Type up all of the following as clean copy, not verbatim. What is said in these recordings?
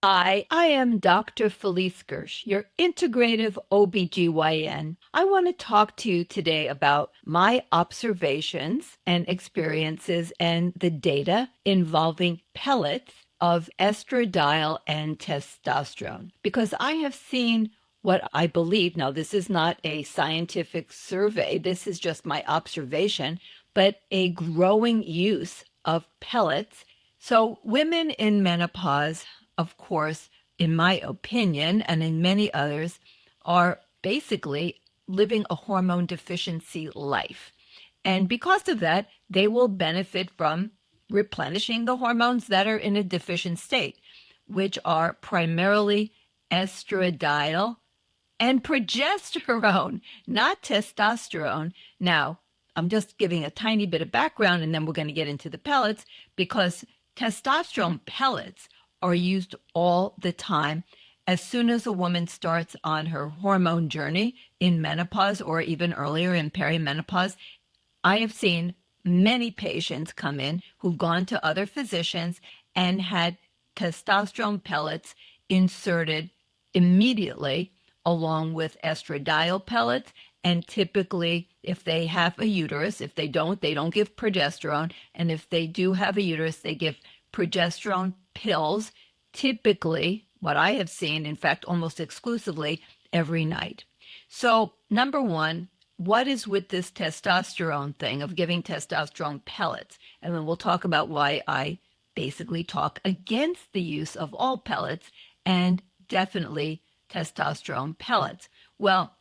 Hi, I am Dr. Felice Gersh, your integrative OBGYN. I want to talk to you today about my observations and experiences and the data involving pellets of estradiol and testosterone, because I have seen what I believe. Now, this is not a scientific survey, this is just my observation, but a growing use of pellets. So, women in menopause, of course, in my opinion, and in many others, are basically living a hormone deficiency life. And because of that, they will benefit from replenishing the hormones that are in a deficient state, which are primarily estradiol and progesterone, not testosterone. Now, I'm just giving a tiny bit of background and then we're going to get into the pellets, because testosterone pellets are used all the time as soon as a woman starts on her hormone journey in menopause or even earlier in perimenopause. I have seen many patients come in who've gone to other physicians and had testosterone pellets inserted immediately along with estradiol pellets. And typically, if they have a uterus, if they don't give progesterone. And if they do have a uterus, they give progesterone pills, typically, what I have seen, in fact, almost exclusively every night. So, number one, what is with this testosterone thing of giving testosterone pellets? And then we'll talk about why I basically talk against the use of all pellets and definitely testosterone pellets. Well,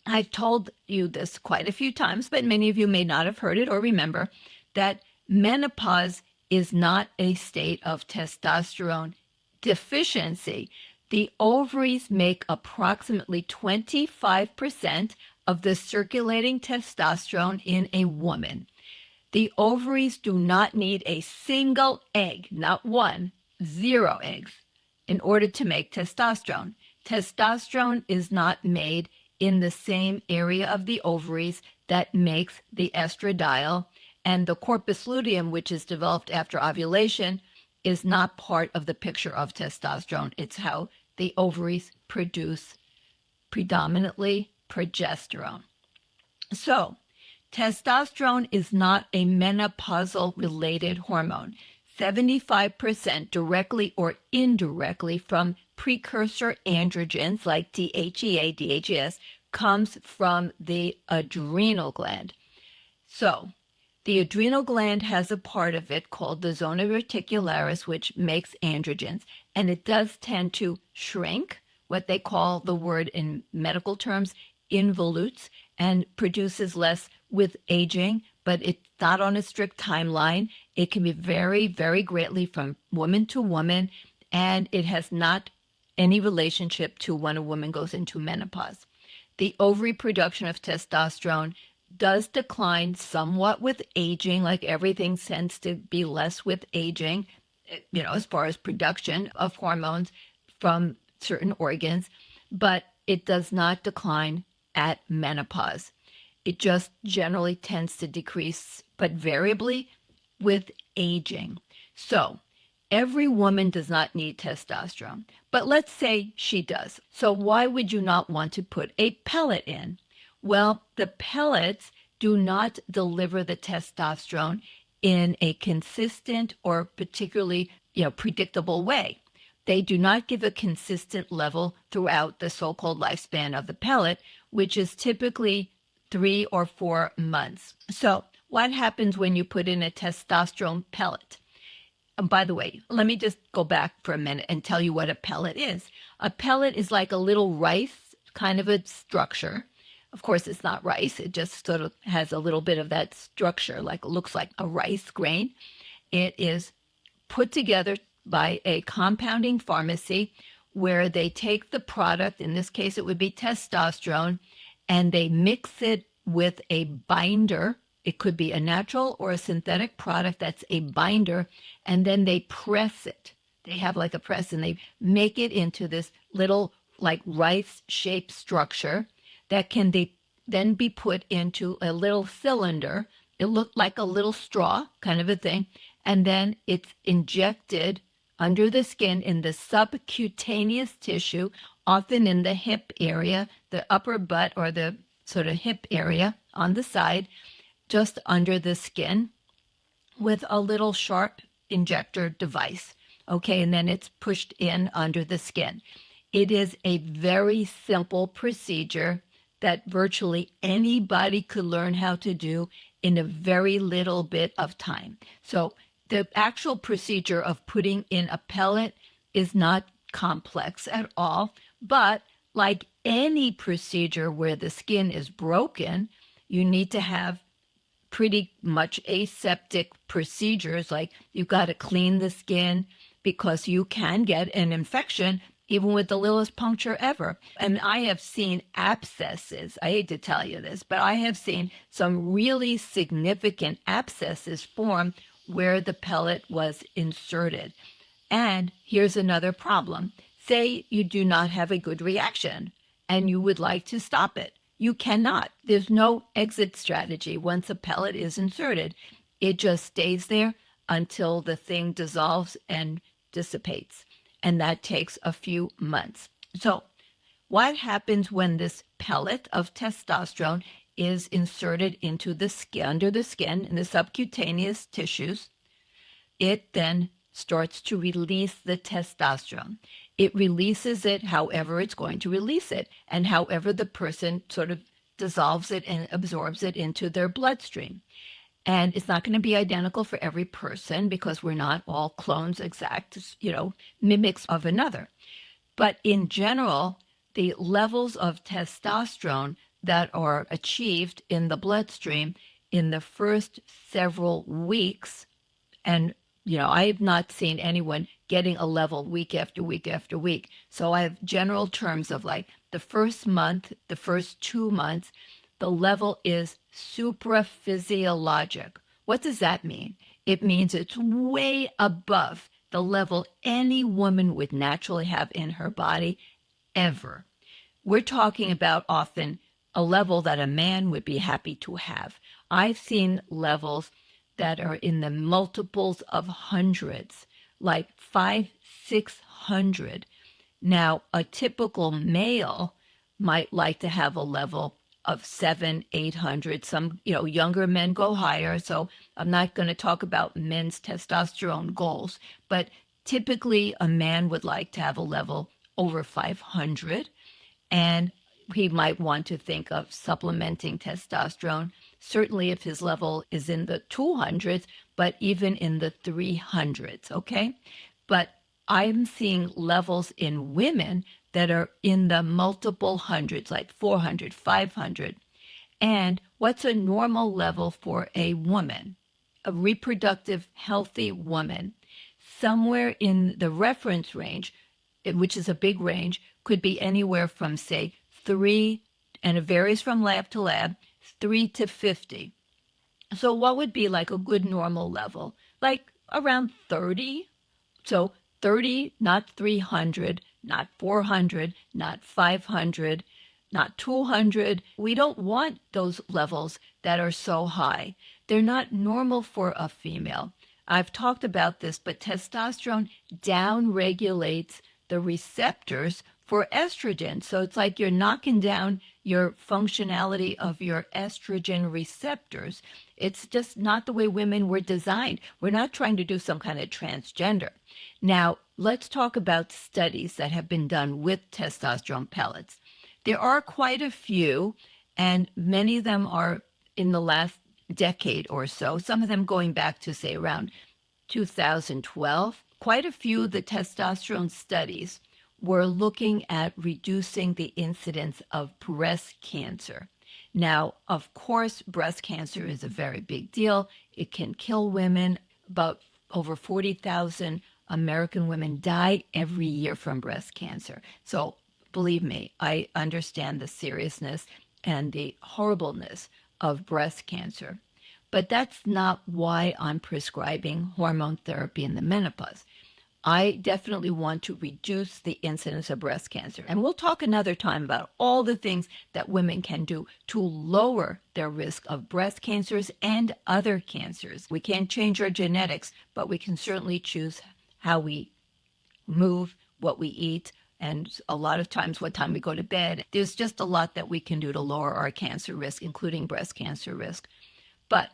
I've told you this quite a few times, but many of you may not have heard it or remember that menopause is not a state of testosterone deficiency. The ovaries make approximately 25% of the circulating testosterone in a woman. The ovaries do not need a single egg, not one, 0 eggs, in order to make testosterone. Testosterone is not made in the same area of the ovaries that makes the estradiol, and the corpus luteum, which is developed after ovulation, is not part of the picture of testosterone. It's how the ovaries produce predominantly progesterone. So, testosterone is not a menopausal related hormone. 75% directly or indirectly from precursor androgens like DHEA, DHEAS, comes from the adrenal gland. So, the adrenal gland has a part of it called the zona reticularis, which makes androgens, and it does tend to shrink, what they call, the word in medical terms, involutes, and produces less with aging, but it's not on a strict timeline. It can be very, very greatly from woman to woman, and it has not any relationship to when a woman goes into menopause. The ovary production of testosterone does decline somewhat with aging, like everything tends to be less with aging, as far as production of hormones from certain organs, but it does not decline at menopause. It just generally tends to decrease, but variably with aging. So, every woman does not need testosterone, but let's say she does. So why would you not want to put a pellet in? Well, the pellets do not deliver the testosterone in a consistent or particularly, predictable way. They do not give a consistent level throughout the so-called lifespan of the pellet, which is typically 3 or 4 months. So what happens when you put in a testosterone pellet? And by the way, let me just go back for a minute and tell you what a pellet is. A pellet is like a little rice kind of a structure. Of course, it's not rice. It just sort of has a little bit of that structure, like it looks like a rice grain. It is put together by a compounding pharmacy where they take the product, in this case it would be testosterone, and they mix it with a binder. It could be a natural or a synthetic product that's a binder, and then they press it. They have like a press, and they make it into this little like rice-shaped structure that can then be put into a little cylinder. It looked like a little straw kind of a thing, and then it's injected under the skin in the subcutaneous tissue, often in the hip area, the upper butt or the sort of hip area on the side, just under the skin with a little sharp injector device. Okay, and then it's pushed in under the skin. It is a very simple procedure that virtually anybody could learn how to do in a very little bit of time. So the actual procedure of putting in a pellet is not complex at all, but like any procedure where the skin is broken, you need to have pretty much aseptic procedures. Like you've got to clean the skin because you can get an infection even with the littlest puncture ever. And I have seen abscesses. I hate to tell you this, but I have seen some really significant abscesses form where the pellet was inserted. And here's another problem. Say you do not have a good reaction and you would like to stop it. You cannot. There's no exit strategy once a pellet is inserted. It just stays there until the thing dissolves and dissipates. And that takes a few months. So what happens when this pellet of testosterone is inserted into the skin, under the skin, in the subcutaneous tissues? It then starts to release the testosterone. It releases it however it's going to release it, and however the person sort of dissolves it and absorbs it into their bloodstream. And it's not going to be identical for every person because we're not all clones, exact, mimics of another. But in general, the levels of testosterone that are achieved in the bloodstream in the first several weeks, and I have not seen anyone getting a level week after week after week. So I have general terms of like the first month, the first 2 months, the level is supraphysiologic. What does that mean? It means it's way above the level any woman would naturally have in her body ever. We're talking about often a level that a man would be happy to have. I've seen levels that are in the multiples of hundreds, like 500, 600. Now, a typical male might like to have a level of 700, 800. Some, younger men go higher. So I'm not going to talk about men's testosterone goals, but typically a man would like to have a level over 500. And he might want to think of supplementing testosterone, certainly if his level is in the 200s, but even in the 300s, okay? But I'm seeing levels in women that are in the multiple hundreds, like 400, 500. And what's a normal level for a woman, a reproductive, healthy woman? Somewhere in the reference range, which is a big range, could be anywhere from, say, 3, and it varies from lab to lab, 3 to 50. So what would be like a good normal level? Like around 30. So 30, not 300, not 400, not 500, not 200. We don't want those levels that are so high. They're not normal for a female. I've talked about this, but testosterone downregulates the receptors for estrogen. So it's like you're knocking down your functionality of your estrogen receptors. It's just not the way women were designed. We're not trying to do some kind of transgender. Now, let's talk about studies that have been done with testosterone pellets. There are quite a few, and many of them are in the last decade or so, some of them going back to, say, around 2012. Quite a few of the testosterone studies were looking at reducing the incidence of breast cancer. Now, of course, breast cancer is a very big deal. It can kill women. About over 40,000 American women die every year from breast cancer. So believe me, I understand the seriousness and the horribleness of breast cancer. But that's not why I'm prescribing hormone therapy in the menopause. I definitely want to reduce the incidence of breast cancer. And we'll talk another time about all the things that women can do to lower their risk of breast cancers and other cancers. We can't change our genetics, but we can certainly choose how we move, what we eat, and a lot of times what time we go to bed. There's just a lot that we can do to lower our cancer risk, including breast cancer risk. But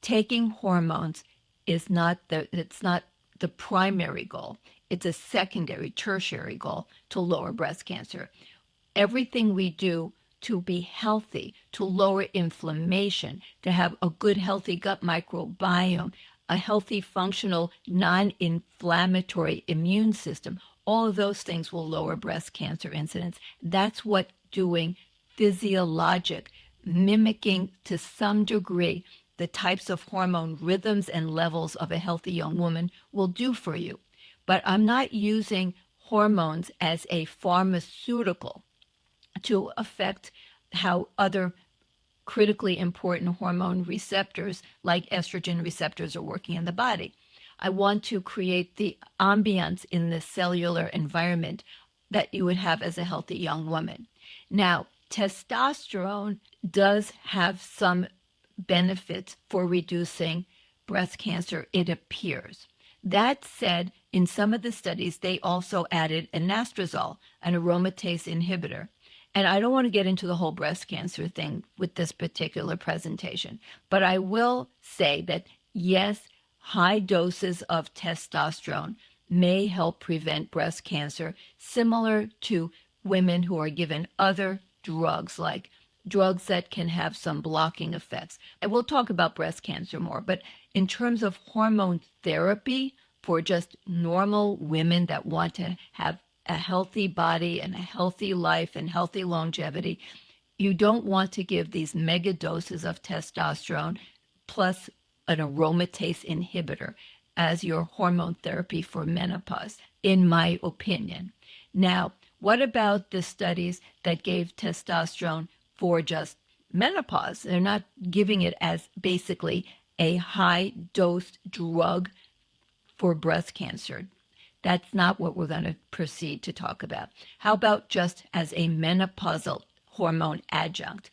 taking hormones is not it's not the primary goal. It's a secondary, tertiary goal to lower breast cancer. Everything we do to be healthy, to lower inflammation, to have a good, healthy gut microbiome, a healthy, functional, non-inflammatory immune system, all of those things will lower breast cancer incidence. That's what doing physiologic, mimicking to some degree the types of hormone rhythms and levels of a healthy young woman will do for you. But I'm not using hormones as a pharmaceutical to affect how other critically important hormone receptors like estrogen receptors are working in the body. I want to create the ambience in the cellular environment that you would have as a healthy young woman. Now, testosterone does have some benefits for reducing breast cancer, it appears. That said, in some of the studies, they also added an estradiol, an aromatase inhibitor. And I don't want to get into the whole breast cancer thing with this particular presentation, but I will say that yes, high doses of testosterone may help prevent breast cancer, similar to women who are given other drugs, like drugs that can have some blocking effects. And we'll talk about breast cancer more, but in terms of hormone therapy for just normal women that want to have a healthy body and a healthy life and healthy longevity, you don't want to give these mega doses of testosterone plus an aromatase inhibitor as your hormone therapy for menopause, in my opinion. Now, what about the studies that gave testosterone for just menopause? They're not giving it as basically a high dose drug for breast cancer. That's not what we're going to proceed to talk about. How about just as a menopausal hormone adjunct?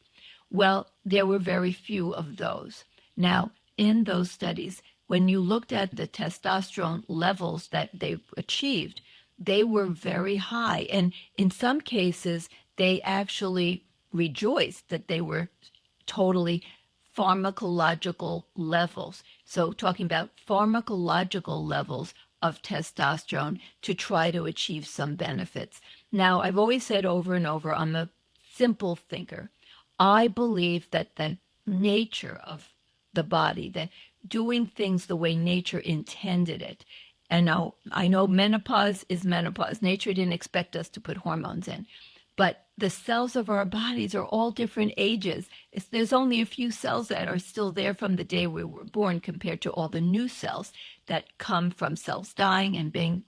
Well, there were very few of those. Now, in those studies, when you looked at the testosterone levels that they achieved, they were very high. And in some cases, they actually rejoiced that they were totally pharmacological levels. So talking about pharmacological levels of testosterone to try to achieve some benefits. Now, I've always said over and over, I'm a simple thinker. I believe that the nature of the body, that doing things the way nature intended it. And now I know menopause is menopause. Nature didn't expect us to put hormones in. But the cells of our bodies are all different ages. There's only a few cells that are still there from the day we were born compared to all the new cells that come from cells dying and being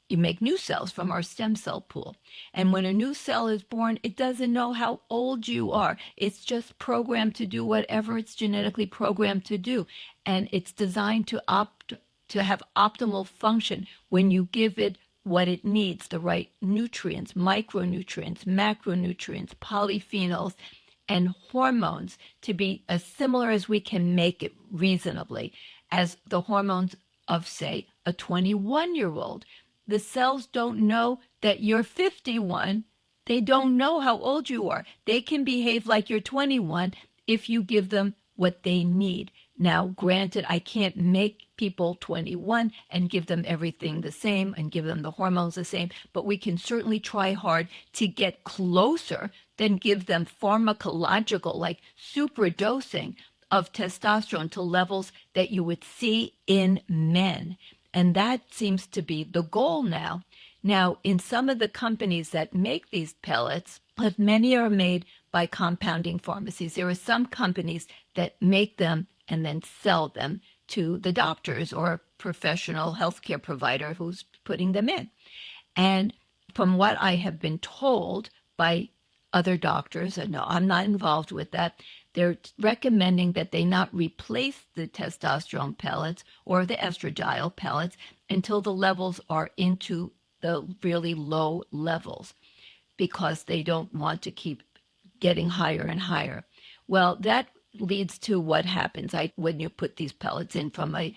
you make new cells from our stem cell pool. And when a new cell is born, it doesn't know how old you are. It's just programmed to do whatever it's genetically programmed to do. And it's designed to have optimal function when you give it what it needs, the right nutrients, micronutrients, macronutrients, polyphenols, and hormones to be as similar as we can make it reasonably as the hormones of, say, a 21-year-old. The cells don't know that you're 51. They don't know how old you are. They can behave like you're 21 if you give them what they need. Now, granted, I can't make people 21 and give them everything the same and give them the hormones the same, but we can certainly try hard to get closer than give them pharmacological, like superdosing of testosterone to levels that you would see in men. And that seems to be the goal now. Now, in some of the companies that make these pellets, but many are made by compounding pharmacies. There are some companies that make them and then sell them to the doctors or professional healthcare provider who's putting them in. And from what I have been told by other doctors, and no, I'm not involved with that, they're recommending that they not replace the testosterone pellets or the estradiol pellets until the levels are into the really low levels, because they don't want to keep getting higher and higher. Well, that leads to what happens when you put these pellets in from a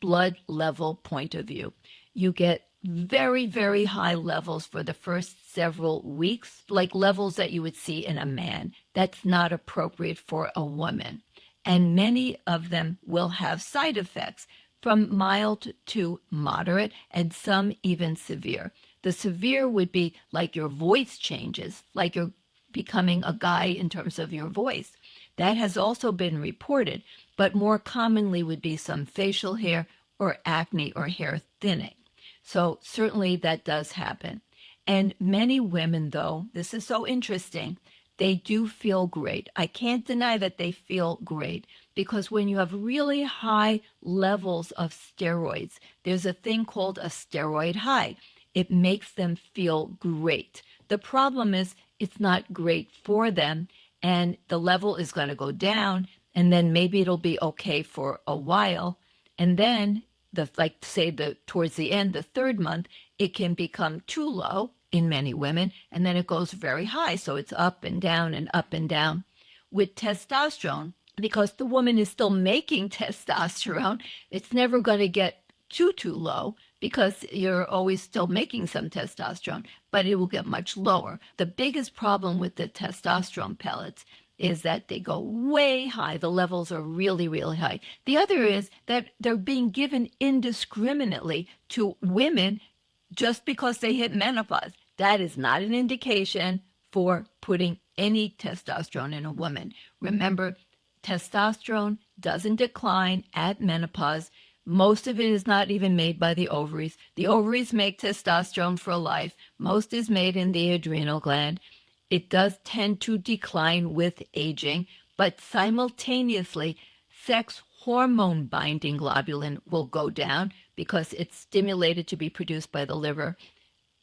blood level point of view. you get very, very high levels for the first several weeks, like levels that you would see in a man. That's not appropriate for a woman. And many of them will have side effects from mild to moderate and some even severe. The severe would be like your voice changes, like you're becoming a guy in terms of your voice. That has also been reported, but more commonly would be some facial hair or acne or hair thinning. So certainly that does happen. And many women, though, this is so interesting, they do feel great. I can't deny that they feel great because when you have really high levels of steroids, there's a thing called a steroid high. It makes them feel great. The problem is it's not great for them, and the level is going to go down, and then maybe it'll be okay for a while, and then towards the end, the third month, it can become too low in many women, and then it goes very high. So it's up and down and up and down. With testosterone, because the woman is still making testosterone, it's never going to get too low because you're always still making some testosterone, but it will get much lower. The biggest problem with the testosterone pellets is that they go way high. The levels are really, really high. The other is that they're being given indiscriminately to women just because they hit menopause. That is not an indication for putting any testosterone in a woman. Remember, testosterone doesn't decline at menopause. Most of it is not even made by the ovaries. The ovaries make testosterone for life. Most is made in the adrenal gland. It does tend to decline with aging, but simultaneously, sex hormone binding globulin will go down because it's stimulated to be produced by the liver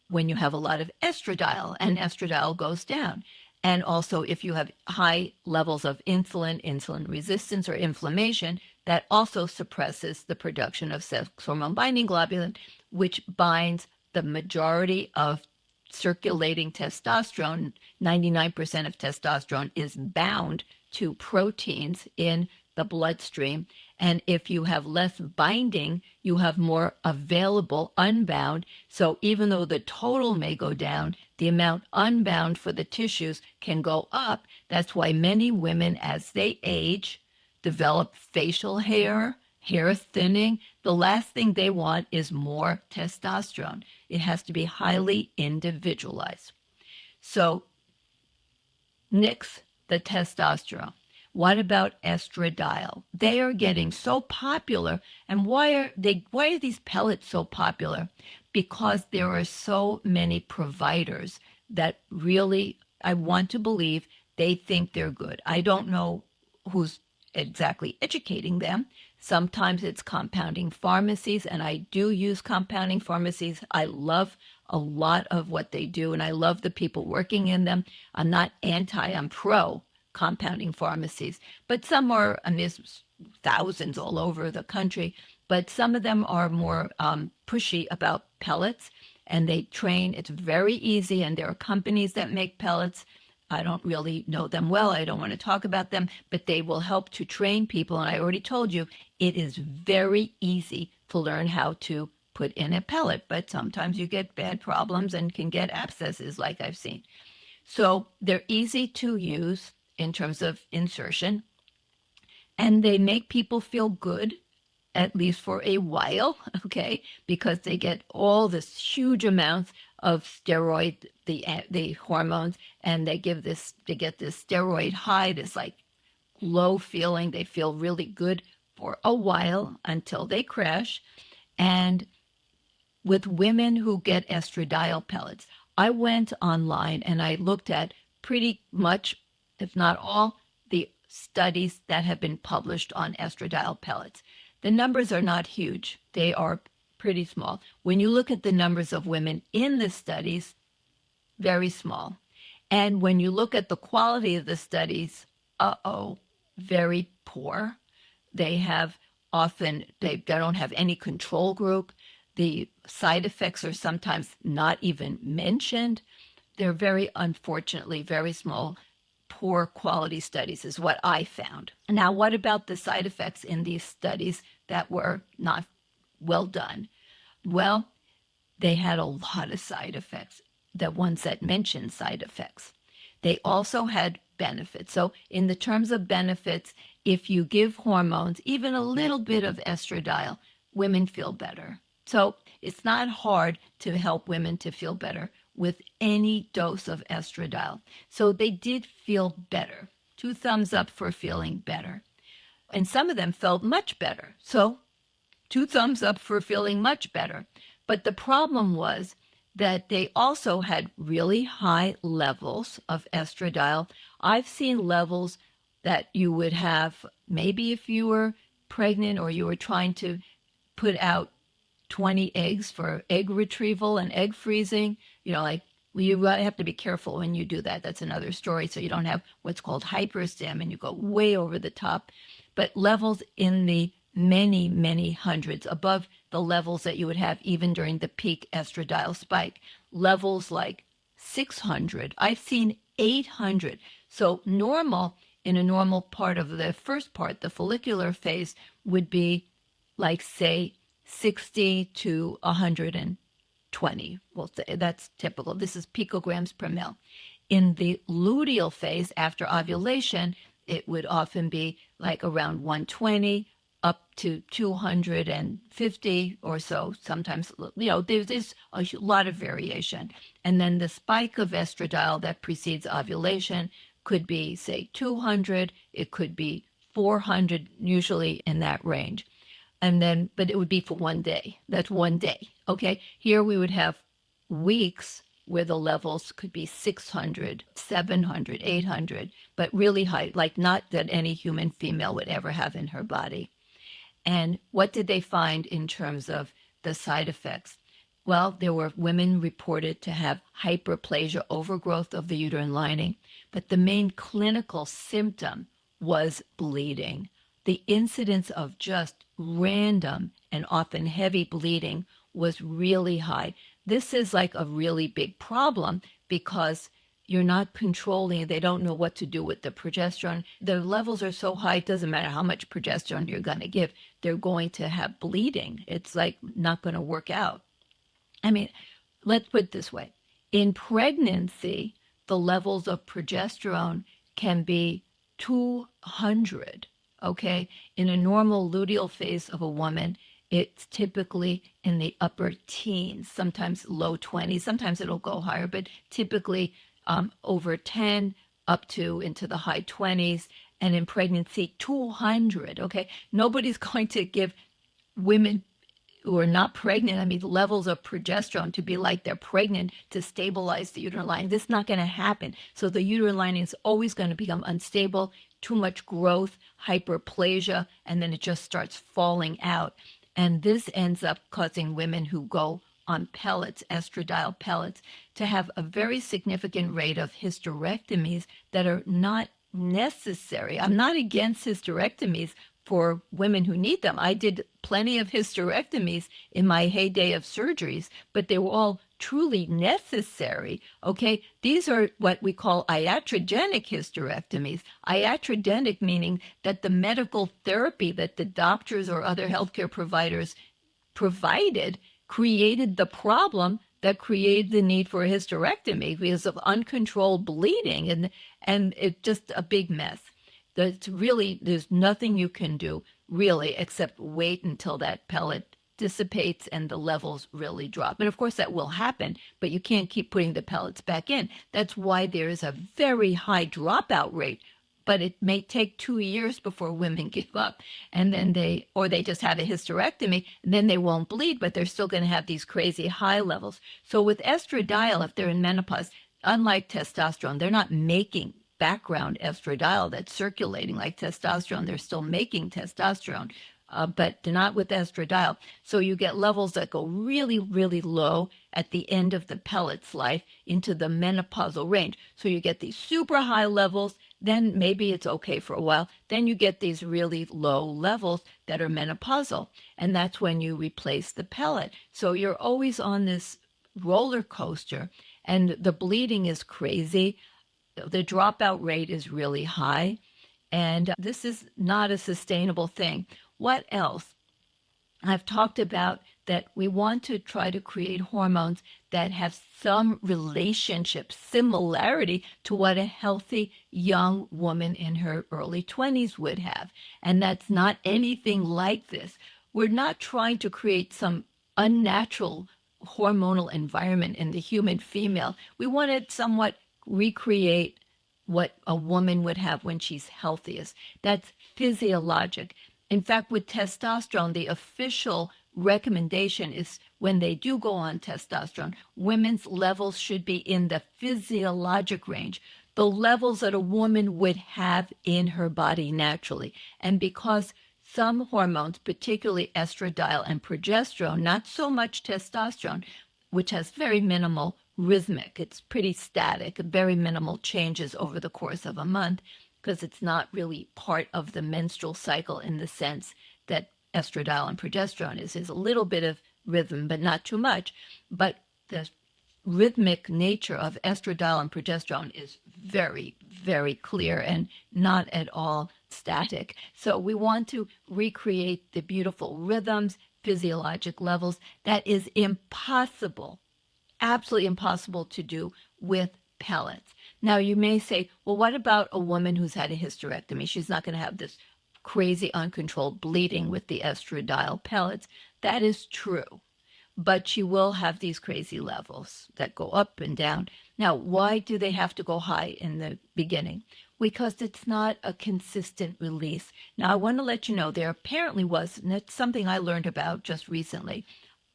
when you have a lot of estradiol, and estradiol goes down. And also, if you have high levels of insulin resistance, or inflammation, that also suppresses the production of sex hormone binding globulin, which binds the majority of circulating testosterone. 99% of testosterone is bound to proteins in the bloodstream. And if you have less binding, you have more available unbound. So even though the total may go down, the amount unbound for the tissues can go up. That's why many women, as they age, develop facial hair, hair thinning. The last thing they want is more testosterone. It has to be highly individualized. So nix the testosterone. What about estradiol? They are getting so popular. And why are these pellets so popular? Because there are so many providers that really, I want to believe, they think they're good. I don't know who's exactly educating them. Sometimes it's compounding pharmacies, and I do use compounding pharmacies. I love a lot of what they do, and I love the people working in them. I'm not anti, I'm pro compounding pharmacies, but some are, I mean, there's thousands all over the country, but some of them are more pushy about pellets, and they train. It's very easy, and there are companies that make pellets. I don't really know them well. I don't want to talk about them, but they will help to train people. And I already told you, it is very easy to learn how to put in a pellet, but sometimes you get bad problems and can get abscesses like I've seen. So they're easy to use in terms of insertion, and they make people feel good, at least for a while, okay, because they get all this huge amounts of steroid, the hormones, and they get this steroid high, this like low feeling. They feel really good for a while until they crash. And with women who get estradiol pellets, I went online and I looked at pretty much, if not all, the studies that have been published on estradiol pellets. The numbers are not huge. They are pretty small. When you look at the numbers of women in the studies, very small. And when you look at the quality of the studies, very poor. They have often, they don't have any control group. The side effects are sometimes not even mentioned. They're very, unfortunately, very small, poor quality studies is what I found. Now, what about the side effects in these studies that were not well done? Well, they had a lot of side effects, the ones that mentioned side effects. They also had benefits. So, in the terms of benefits, if you give hormones, even a little bit of estradiol, women feel better. So, it's not hard to help women to feel better with any dose of estradiol. So, they did feel better. 2 thumbs up for feeling better. And some of them felt much better. So, 2 thumbs up for feeling much better. But the problem was that they also had really high levels of estradiol. I've seen levels that you would have maybe if you were pregnant or you were trying to put out 20 eggs for egg retrieval and egg freezing. Like you have to be careful when you do that. That's another story. So you don't have what's called hyperstim and you go way over the top. But levels in the many, many hundreds above the levels that you would have even during the peak estradiol spike. Levels like 600. I've seen 800. So normal in a normal part of the first part, the follicular phase, would be like, say, 60 to 120. Well, that's typical. This is picograms per mil. In the luteal phase after ovulation, it would often be like around 120 up to 250 or so. Sometimes, there's a lot of variation. And then the spike of estradiol that precedes ovulation could be, say, 200. It could be 400, usually in that range. And then, but it would be for one day. That's one day. Okay. Here we would have weeks where the levels could be 600, 700, 800, but really high, like not that any human female would ever have in her body. And what did they find in terms of the side effects? Well, there were women reported to have hyperplasia, overgrowth of the uterine lining, but the main clinical symptom was bleeding. The incidence of just random and often heavy bleeding was really high. This is like a really big problem because you're not controlling it. They don't know what to do with the progesterone. The levels are so high, it doesn't matter how much progesterone you're going to give. They're going to have bleeding. It's like not going to work out. I mean, let's put it this way. In pregnancy, the levels of progesterone can be 200, okay? In a normal luteal phase of a woman, it's typically in the upper teens, sometimes low 20s. Sometimes it'll go higher, but typically over 10 up to into the high 20s. And in pregnancy, 200, okay? Nobody's going to give women who are not pregnant, levels of progesterone to be like they're pregnant to stabilize the uterine lining. This is not going to happen. So the uterine lining is always going to become unstable, too much growth, hyperplasia, and then it just starts falling out. And this ends up causing women who go on pellets, estradiol pellets, to have a very significant rate of hysterectomies that are not necessary. I'm not against hysterectomies for women who need them. I did plenty of hysterectomies in my heyday of surgeries, but they were all truly necessary. Okay, these are what we call iatrogenic hysterectomies. Iatrogenic meaning that the medical therapy that the doctors or other healthcare providers provided created the problem that created the need for a hysterectomy because of uncontrolled bleeding, and it's just a big mess. There's nothing you can do really except wait until that pellet dissipates and the levels really drop. And of course that will happen, but you can't keep putting the pellets back in. That's why there is a very high dropout rate, but it may take 2 years before women give up. And then they just have a hysterectomy, and then they won't bleed, but they're still going to have these crazy high levels. So with estradiol, if they're in menopause, unlike testosterone, they're not making background estradiol that's circulating like testosterone. They're still making testosterone, but not with estradiol. So you get levels that go really, really low at the end of the pellet's life into the menopausal range. So you get these super high levels, then maybe it's okay for a while. Then you get these really low levels that are menopausal, and that's when you replace the pellet. So you're always on this roller coaster, and the bleeding is crazy. The dropout rate is really high, and this is not a sustainable thing. What else? I've talked about that we want to try to create hormones that have some relationship, similarity to what a healthy young woman in her early 20s would have. And that's not anything like this. We're not trying to create some unnatural hormonal environment in the human female. We want to somewhat recreate what a woman would have when she's healthiest. That's physiologic. In fact, with testosterone, the official recommendation is when they do go on testosterone, women's levels should be in the physiologic range, the levels that a woman would have in her body naturally. And because some hormones, particularly estradiol and progesterone, not so much testosterone, which has very minimal rhythmic, it's pretty static, very minimal changes over the course of a month, because it's not really part of the menstrual cycle in the sense that estradiol and progesterone is. There's a little bit of rhythm, but not too much. But the rhythmic nature of estradiol and progesterone is very, very clear and not at all static. So we want to recreate the beautiful rhythms, physiologic levels. That is impossible, absolutely impossible to do with pellets. Now, you may say, well, what about a woman who's had a hysterectomy? She's not going to have this crazy uncontrolled bleeding with the estradiol pellets. That is true, but she will have these crazy levels that go up and down. Now, why do they have to go high in the beginning? Because it's not a consistent release. Now, I want to let you know there apparently was, and that's something I learned about just recently,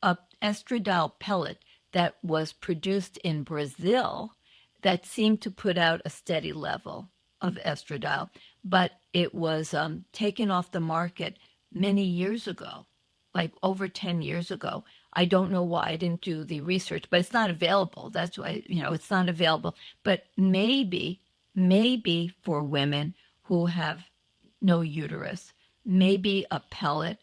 a estradiol pellet that was produced in Brazil that seemed to put out a steady level of estradiol, but it was taken off the market many years ago, like over 10 years ago. I don't know why. I didn't do the research, but it's not available. That's why, it's not available. But maybe for women who have no uterus, maybe a pellet,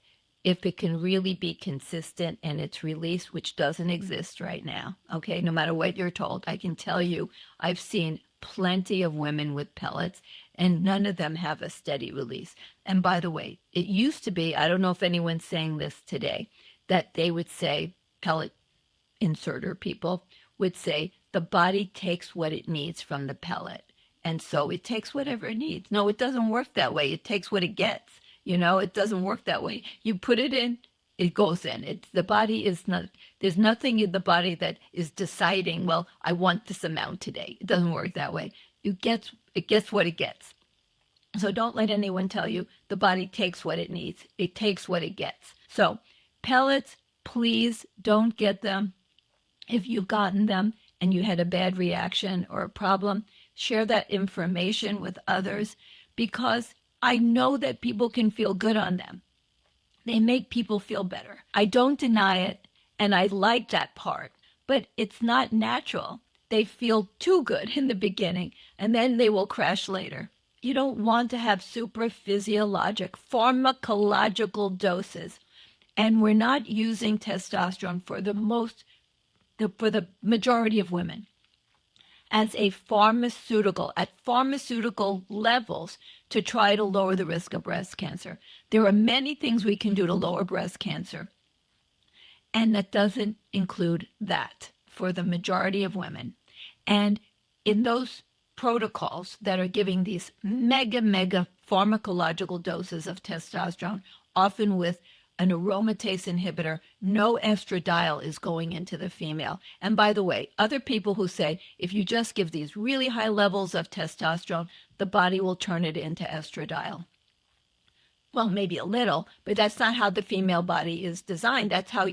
if it can really be consistent in its release, which doesn't exist right now, okay, no matter what you're told. I can tell you, I've seen plenty of women with pellets, and none of them have a steady release. And by the way, it used to be, I don't know if anyone's saying this today, that they would say, pellet inserter people would say, the body takes what it needs from the pellet. And so it takes whatever it needs. No, it doesn't work that way. It takes what it gets. It doesn't work that way. You put it in, it goes in. The body is not, there's nothing in the body that is deciding, well, I want this amount today. It doesn't work that way. It gets what it gets. So don't let anyone tell you the body takes what it needs. It takes what it gets. So pellets, please don't get them. If you've gotten them and you had a bad reaction or a problem, share that information with others, because I know that people can feel good on them. They make people feel better. I don't deny it, and I like that part, but it's not natural. They feel too good in the beginning, and then they will crash later. You don't want to have supraphysiologic, pharmacological doses, and we're not using testosterone for the majority of women as a pharmaceutical, at pharmaceutical levels, to try to lower the risk of breast cancer. There are many things we can do to lower breast cancer, and that doesn't include that for the majority of women. And in those protocols that are giving these mega pharmacological doses of testosterone, often with an aromatase inhibitor, no estradiol is going into the female. And by the way, other people who say if you just give these really high levels of testosterone, the body will turn it into estradiol. Well, maybe a little, but that's not how the female body is designed. That's how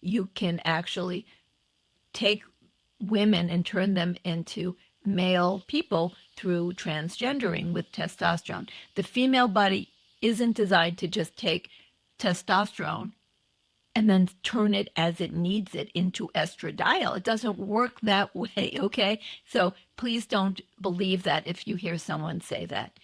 you can actually take women and turn them into male people through transgendering with testosterone. The female body isn't designed to just take testosterone and then turn it as it needs it into estradiol. It doesn't work that way, okay? So please don't believe that if you hear someone say that.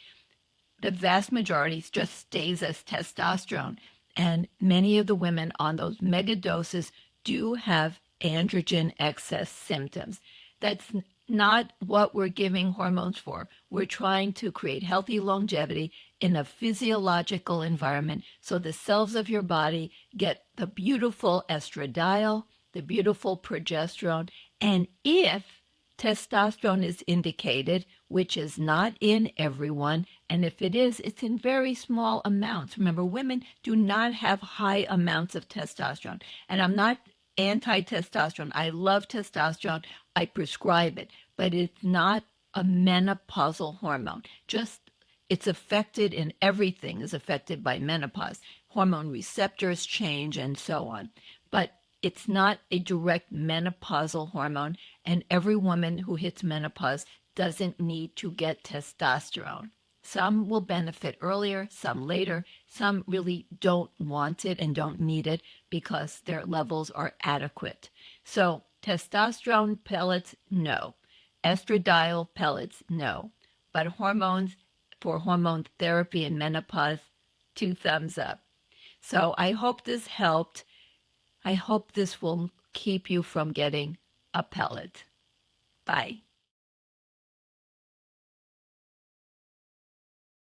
The vast majority just stays as testosterone, and many of the women on those mega doses do have androgen excess symptoms. That's not what we're giving hormones for. We're trying to create healthy longevity in a physiological environment. So the cells of your body get the beautiful estradiol, the beautiful progesterone, and if testosterone is indicated, which is not in everyone, and if it is, it's in very small amounts. Remember, women do not have high amounts of testosterone. And I'm not anti-testosterone. I love testosterone. I prescribe it, but it's not a menopausal hormone. Just it's affected in everything is affected by menopause. Hormone receptors change and so on. But it's not a direct menopausal hormone, and every woman who hits menopause doesn't need to get testosterone. Some will benefit earlier, some later. Some really don't want it and don't need it because their levels are adequate. So testosterone pellets, no. Estradiol pellets, no. But hormones for hormone therapy and menopause, 2 thumbs up. So I hope this helped. I hope this will keep you from getting a pellet. Bye.